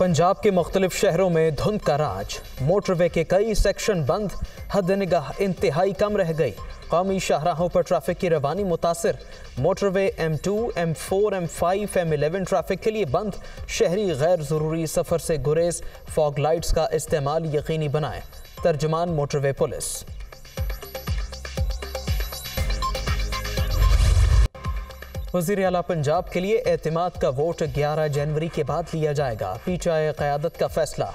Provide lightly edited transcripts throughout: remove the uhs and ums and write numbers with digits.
पंजाब के मुख्तलिफ शहरों में धुंध का राज, मोटरवे के कई सेक्शन बंद, हद निगाह इंतहाई कम रह गई। कौमी शाहराहों पर ट्रैफिक की रवानी मुतासिर, motorway M2, M4, M5, M11 traffic के लिए बंद। शहरी गैर ज़रूरी सफ़र से गुरेज, फॉग लाइट्स का इस्तेमाल यकीनी बनाएं। तर्जुमान मोटरवे पुलिस। वज़ीर आला पंजाब के लिए एतमाद का वोट 11 जनवरी के बाद लिया जाएगा। पीटीआई क़यादत का फैसला।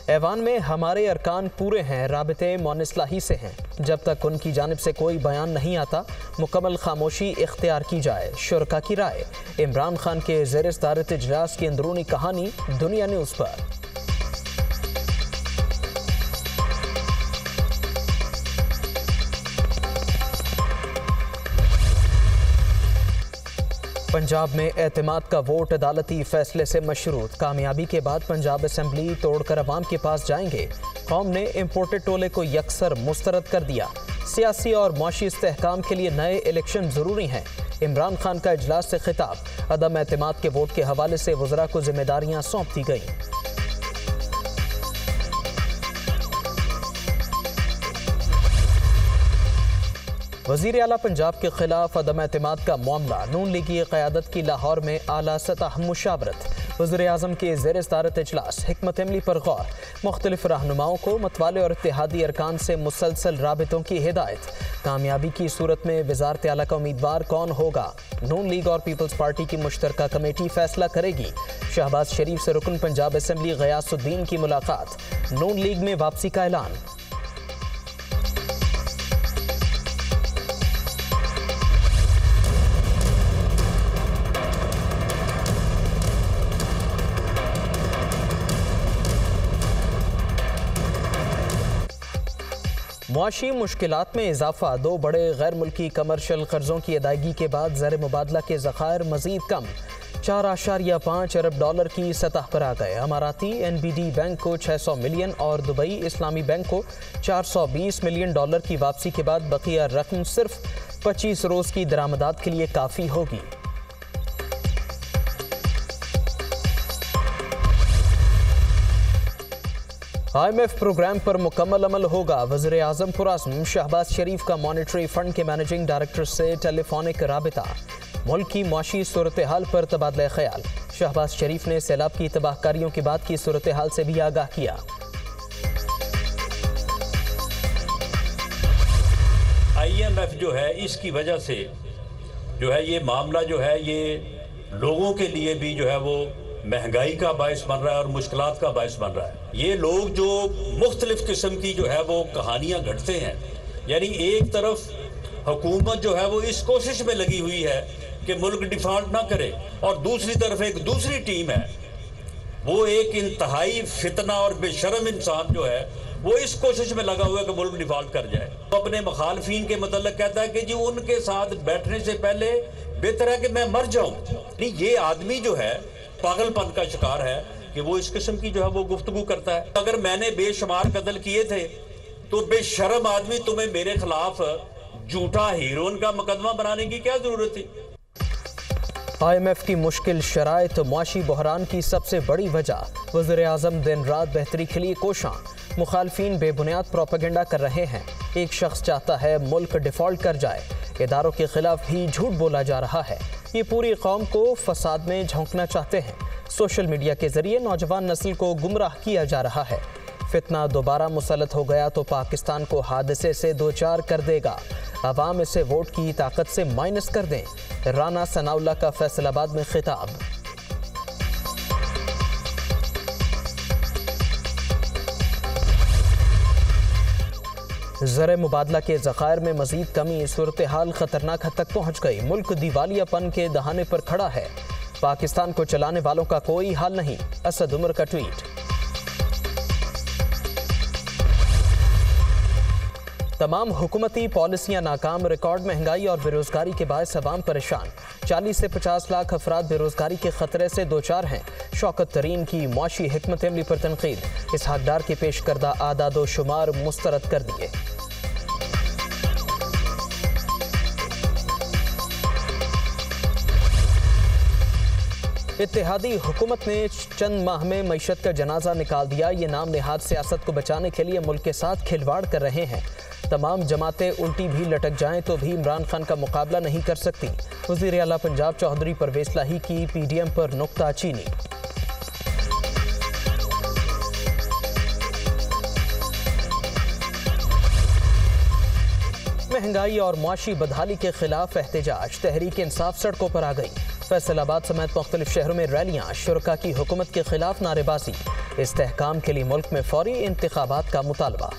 ऐवान में हमारे अरकान पूरे हैं, राबिते मौनिस्लाही से हैं। जब तक उनकी जानिब से कोई बयान नहीं आता, मुकम्मल खामोशी इख्तियार की जाए। शुरका की राय। इमरान खान के ज़ेर सदारत इजलास की अंदरूनी कहानी दुनिया न्यूज़ पर। पंजाब में एतमाद का वोट अदालती फैसले से मशरूत। कामयाबी के बाद पंजाब असम्बली तोड़कर अवाम के पास जाएंगे। कौम ने इम्पोर्टेड टोले को यकसर मुस्तरद कर दिया। सियासी और माशी इस्तेहकाम के लिए नए इलेक्शन ज़रूरी हैं। इमरान खान का इजलास से खिताब। अदम एतमाद के वोट के हवाले से वज़रा को जिम्मेदारियाँ सौंप दी गईं। वज़ीर आला पंजाब के खिलाफ अदम एतमाद का मामला। नून लीगी क़यादत की लाहौर में आला सतह मुशावरत। वज़ीर आज़म के ज़ेर सदारत इजलास। हिकमत अमली पर गौर। मुख्तलिफ रहनुमाओं को मतवाले और इत्तेहादी अरकान से मुसलसल राबितों की हिदायत। कामयाबी की सूरत में वज़ारत आला का उम्मीदवार कौन होगा, नून लीग और पीपल्स पार्टी की मुश्तरका कमेटी फैसला करेगी। शहबाज शरीफ से रुकन पंजाब असम्बली गयासुद्दीन की मुलाकात। नून लीग में वापसी का ऐलान। मुआशी मुश्किलात में इजाफा। दो बड़े गैर मुल्की कमर्शियल कर्जों की अदायगी के बाद ज़र मुबादला के ज़खायर मजीद कम, 4.5 अरब डॉलर की सतह पर आ गए। अमाराती NBD बैंक को 600 मिलियन और दुबई इस्लामी बैंक को 420 मिलियन डॉलर की वापसी के बाद बकिया रकम सिर्फ 25 रोज़ की दरामदात के लिए काफ़ी होगी। IMF प्रोग्राम पर मुकम्मल अमल होगा। वज़ीर आज़म पुरअज़्म। शहबाज शरीफ का मॉनेटरी फंड के मैनेजिंग डायरेक्टर से टेलीफोनिक राबिता। मुल्क की माशी सूरत हाल पर तबादला ख्याल। शहबाज शरीफ ने सैलाब की तबाहकारियों के बाद की सूरत हाल से भी आगाह किया। IMF जो है इसकी वजह से जो है ये मामला जो है ये लोगों के लिए भी जो है वो महंगाई का बायस बन रहा है और मुश्किलात का बायस बन रहा है। ये लोग जो मुख्तलिफ किस्म की जो है वो कहानियाँ घड़ते हैं, यानी एक तरफ हुकूमत जो है वो इस कोशिश में लगी हुई है कि मुल्क डिफॉल्ट ना करे, और दूसरी तरफ एक दूसरी टीम है, वो एक इंतहाई फितना और बेशरम इंसान जो है वो इस कोशिश में लगा हुआ है कि मुल्क डिफॉल्ट कर जाए। तो अपने मुखालफीन के मतलब कहता है कि जी उनके साथ बैठने से पहले बेहतर है कि मैं मर जाऊं। नहीं, ये आदमी जो है पागलपन का शिकार है कि वो इस किस्म की जो है वो गुफ्तगू करता है। अगर मैंने बेशुमार कत्ल किए थे तो बेशर्म आदमी तुम्हें मेरे खिलाफ झूठा हीरोइन का मुकदमा बनाने की क्या जरूरत थी। IMF की मुश्किल शराइत मुआशी बहरान की सबसे बड़ी वजह। वज़ीर आज़म दिन रात बेहतरी के लिए कोशां। मुखालफीन बेबुनियाद प्रोपेगेंडा कर रहे हैं। एक शख्स चाहता है मुल्क डिफॉल्ट कर जाए। इदारों के खिलाफ ही झूठ बोला जा रहा है। ये पूरी कौम को फसाद में झोंकना चाहते हैं। सोशल मीडिया के जरिए नौजवान नस्ल को गुमराह किया जा रहा है। फितना दोबारा मुसलत हो गया तो पाकिस्तान को हादसे से दो चार कर देगा। अवाम इसे वोट की ताकत से माइनस कर दें। राना सनाउल्लाह का फैसलाबाद में खिताब। ज़र मुबादला के ज़खायर में मजीद कमी। सूरत हाल खतरनाक हद तक पहुँच गई। मुल्क दिवालियापन के दहाने पर खड़ा है। पाकिस्तान को चलाने वालों का कोई हाल नहीं। असद उमर का ट्वीट। तमाम हुकूमती पॉलिसियां नाकाम। रिकॉर्ड महंगाई और बेरोजगारी के बायस अवाम परेशान। 40 से 50 लाख अफराद बेरोजगारी के खतरे से दो चार हैं। शौकत तरीन की मुआशी हिकमत अमली पर तनकीद। इस हकदार के पेश करदा आदादो शुमार मुस्तरद कर दिए। इत्तेहादी हुकूमत ने चंद माह में मईशत का जनाजा निकाल दिया। ये नाम नेहाद सियासत को बचाने के लिए मुल्क के साथ खिलवाड़ कर रहे हैं। तमाम जमातें उल्टी भी लटक जाएं तो भी इमरान खान का मुकाबला नहीं कर सकती। वज़ीर आला पंजाब चौधरी परवेज़ लाही की PDM पर नुक्ताचीनी। महंगाई और मुआशी बदहाली के खिलाफ एहतजाज, तहरीक इंसाफ सड़कों पर आ गई। फैसलाबाद समेत मुख्तलिफ शहरों में रैलियां, शुरका की हुकूमत के खिलाफ नारेबाजी। इस्तेहकाम के लिए मुल्क में फौरी इंतखाबात का मुतालबा।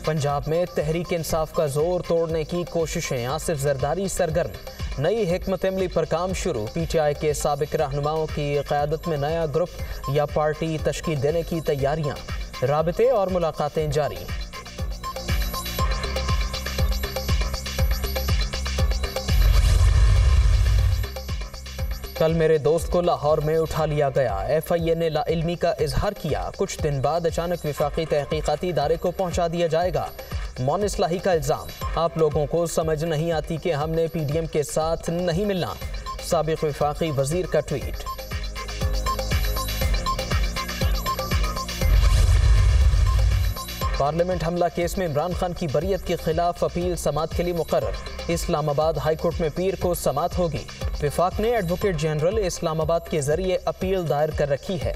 पंजाब में तहरीक इंसाफ का जोर तोड़ने की कोशिशें, आसिफ जरदारी सरगर्म। नई हिकमत अमली पर काम शुरू। PTI के साबिक रहनुमाओं की क़यादत में नया ग्रुप या पार्टी तश्कील देने की तैयारियां, राबते और मुलाकातें जारी। कल मेरे दोस्त को लाहौर में उठा लिया गया। FIA ने लाइल्मी का इजहार किया। कुछ दिन बाद अचानक विफाकी तहकीकाती इदारे को पहुंचा दिया जाएगा। मोनिस लाही का इल्जाम, आप लोगों को समझ नहीं आती कि हमने PDM के साथ नहीं मिलना। साबिक विफाकी वजीर का ट्वीट। पार्लियामेंट हमला केस में इमरान खान की बरियत के खिलाफ अपील समाअत के लिए मुकर्रर। इस्लामाबाद हाई कोर्ट में पीर को समाअत होगी। विफाक ने एडवोकेट जनरल इस्लामाबाद के जरिए अपील दायर कर रखी है।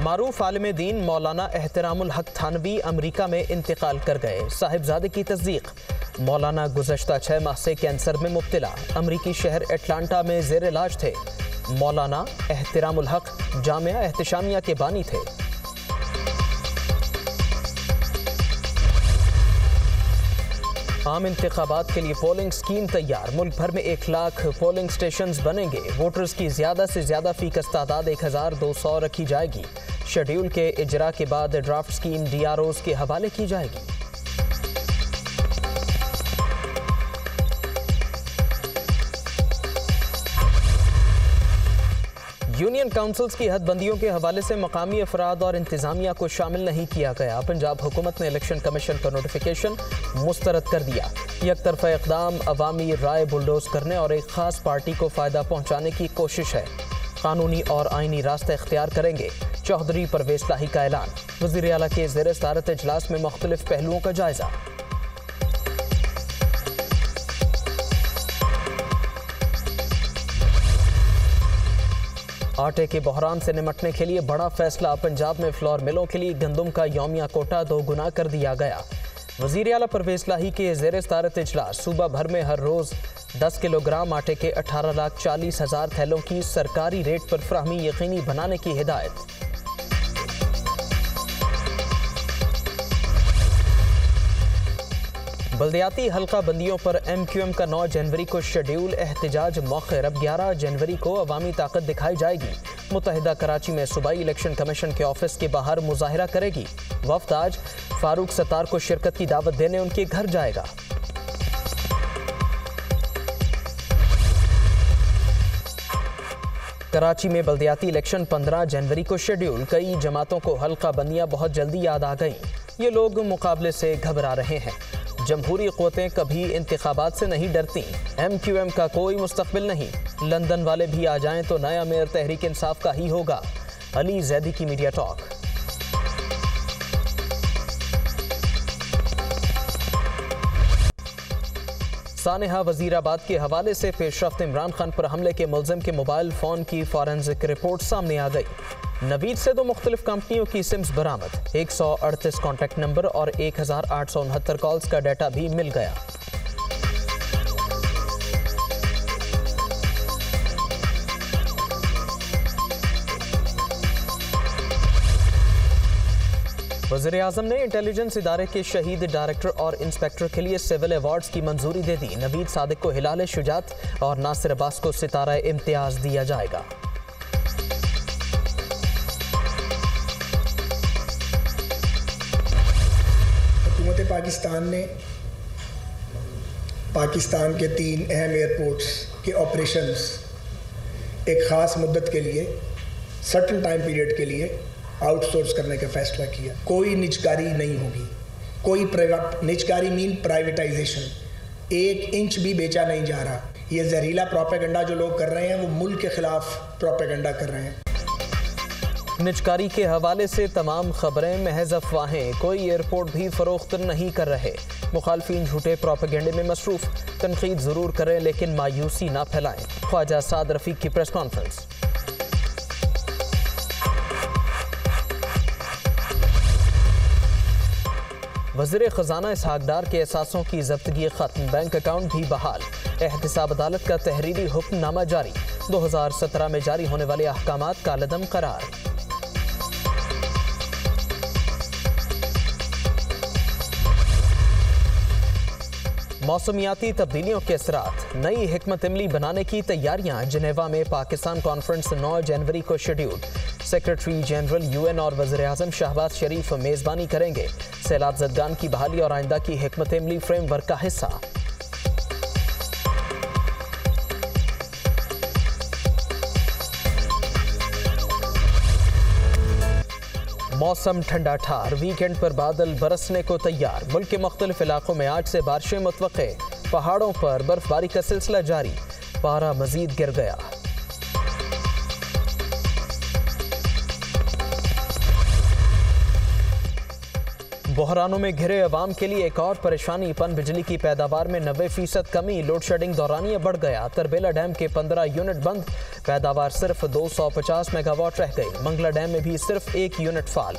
मारूफ आलिम दीन मौलाना एहतरामुल हक थानवी अमरीका में इंतकाल कर गए। साहिबजादे की तस्दीक, मौलाना गुज़श्ता 6 माह से कैंसर में मुब्तला। अमरीकी शहर एटलांटा में ज़ेर इलाज थे। मौलाना एहतरामुल हक जामिया एहतशामिया के बानी थे। आम इंतखाबात के लिए पोलिंग स्कीम तैयार। मुल्क भर में 1 लाख पोलिंग स्टेशंस बनेंगे। वोटर्स की ज़्यादा से ज़्यादा फीकस तादाद 1200 रखी जाएगी। शेड्यूल के इजरा के बाद ड्राफ्ट स्कीम DROs के हवाले की जाएगी। यूनियन काउंसिल्स की हदबंदियों के हवाले से मकामी अफराद और इंतजामिया को शामिल नहीं किया गया। पंजाब हुकूमत ने इलेक्शन कमीशन का नोटिफिकेशन मुस्तरद कर दिया। एक तरफा इक़दाम अवामी राय बुलडोज करने और एक ख़ास पार्टी को फ़ायदा पहुँचाने की कोशिश है। कानूनी और आइनी रास्ता इख्तियार करेंगे। चौधरी परवेज़ लाही का ऐलान। वज़ीर आला के ज़ेर सदारत इजलास में मुख्तलिफ पहलुओं का जायज़ा। आटे के बहरान से निमटने के लिए बड़ा फैसला। पंजाब में फ्लोर मिलों के लिए गंदम का यौमिया कोटा 2 गुना कर दिया गया। वज़ीर आला परवेज़ लाही के ज़ेर सदारत इजलास। सूबा भर में हर रोज़ 10 किलोग्राम आटे के 18,40,000 थैलों की सरकारी रेट पर फराहमी यकीनी बनाने की हिदायत। बल्दियाती हल्का बंदियों पर MQM का 9 जनवरी को शेड्यूल। एहतजाज मौखर। अब 11 जनवरी को अवामी ताकत दिखाई जाएगी। मुत्तहिदा कराची में सूबाई इलेक्शन कमीशन के ऑफिस के बाहर मुजाहिरा करेगी। वफ्द आज फारूक सत्तार को शिरकत की दावत देने उनके घर जाएगा। कराची में बल्दियाती इलेक्शन 15 जनवरी को शेड्यूल। कई जमातों को हल्का बंदियां बहुत जल्दी याद आ गईं। ये लोग मुकाबले से घबरा रहे हैं। जमहूरी क़ुव्वतें कभी इंतखाबात से नहीं डरती। MQM का कोई मुस्तकबिल नहीं। लंदन वाले भी आ जाएं तो नया मेयर तहरीक इंसाफ का ही होगा। अली जैदी की मीडिया टॉक। सानेहा वजीराबाद के हवाले से पेशरफ्त इमरान खान पर हमले के मुल्ज़िम के मोबाइल फ़ोन की फॉरेंसिक रिपोर्ट सामने आ गई। नवीद से 2 मुख्तलिफ कंपनियों की सिम्स बरामद। 138 कॉन्टैक्ट नंबर और 1869 कॉल्स का डाटा भी मिल गया। वज़ीर-ए-आज़म ने इंटेलिजेंस इदारे के शहीद डायरेक्टर और इंस्पेक्टर के लिए सिविल अवार्ड्स की मंजूरी दे दी। नवीद सादिक को हिलाल शुजात और नासिर अब्बास को सितारा इम्तियाज दिया जाएगा। हुकूमत पाकिस्तान ने पाकिस्तान के 3 अहम एयरपोर्ट्स के ऑपरेशंस एक ख़ास मुद्दत के लिए, सर्टन टाइम पीरियड के लिए आउटसोर्स करने का फैसला किया। कोई निजकारी नहीं होगी, कोई निजकारी मीन प्राइवेटाइजेशन, 1 इंच भी बेचा नहीं जा रहा। ये जहरीला प्रोपेगेंडा जो लोग कर रहे हैं वो मुल्क के खिलाफ प्रोपेगेंडा कर रहे हैं। निजकारी के हवाले से तमाम खबरें महज अफवाहें, कोई एयरपोर्ट भी फरोख्त नहीं कर रहे। मुखालफिन झूठे प्रोपेगेंडे में मसरूफ, तनकीद ज़रूर करें लेकिन मायूसी ना फैलाएं। ख्वाजा साद रफ़ीक की प्रेस कॉन्फ्रेंस। वज़ीर ख़ज़ाना इसहाक़ डार के एहसासों की ज़ब्तगी ख़त्म, बैंक अकाउंट भी बहाल। एहतिसाब अदालत का तहरीरी हुक्मनामा जारी, 2017 में जारी होने वाले अहकामात का लदम करार। मौसमियाती तब्दीलियों के असरात, नई हिकमत इमली बनाने की तैयारियां। जिनेवा में पाकिस्तान कॉन्फ्रेंस 9 जनवरी को शेड्यूल। सेक्रेटरी जनरल UN और वज़ीर आज़म शहबाज शरीफ मेज़बानी करेंगे। सैलाब ज़दगान की बहाली और आइंदा की हिकमत इमली फ्रेमवर्क का हिस्सा। मौसम ठंडा ठार, वीकेंड पर बादल बरसने को तैयार। मुल्क के मुख्तलिफ इलाकों में आज से बारिशें मुतवक्के। पहाड़ों पर बर्फबारी का सिलसिला जारी, पारा मजीद गिर गया। बहरानों में घिरे अवाम के लिए एक और परेशानी, पन बिजली की पैदावार में 90% कमी। लोड शेडिंग दौरानिया बढ़ गया। तरबेला डैम के 15 यूनिट बंद, पैदावार सिर्फ 250 मेगावाट रह गई। मंगला डैम में भी सिर्फ 1 यूनिट फाल।